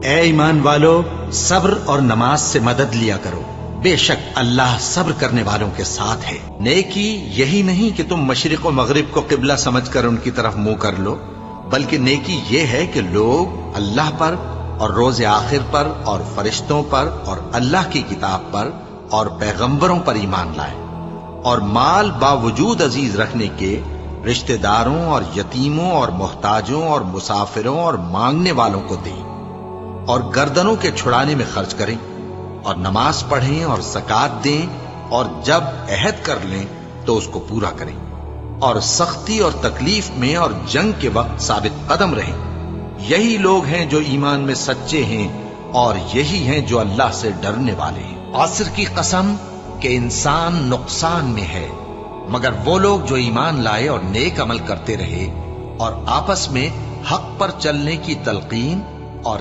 اے ایمان والو، صبر اور نماز سے مدد لیا کرو، بے شک اللہ صبر کرنے والوں کے ساتھ ہے۔ نیکی یہی نہیں کہ تم مشرق و مغرب کو قبلہ سمجھ کر ان کی طرف منہ کر لو، بلکہ نیکی یہ ہے کہ لوگ اللہ پر اور روز آخر پر اور فرشتوں پر اور اللہ کی کتاب پر اور پیغمبروں پر ایمان لائیں، اور مال باوجود عزیز رکھنے کے رشتہ داروں اور یتیموں اور محتاجوں اور مسافروں اور مانگنے والوں کو دیں، اور گردنوں کے چھڑانے میں خرچ کریں، اور نماز پڑھیں اور زکوٰۃ دیں، اور جب عہد کر لیں تو اس کو پورا کریں، اور سختی اور تکلیف میں اور جنگ کے وقت ثابت قدم رہیں۔ یہی لوگ ہیں جو ایمان میں سچے ہیں، اور یہی ہیں جو اللہ سے ڈرنے والے ہیں۔ عصر کی قسم کہ انسان نقصان میں ہے، مگر وہ لوگ جو ایمان لائے اور نیک عمل کرتے رہے اور آپس میں حق پر چلنے کی تلقین اور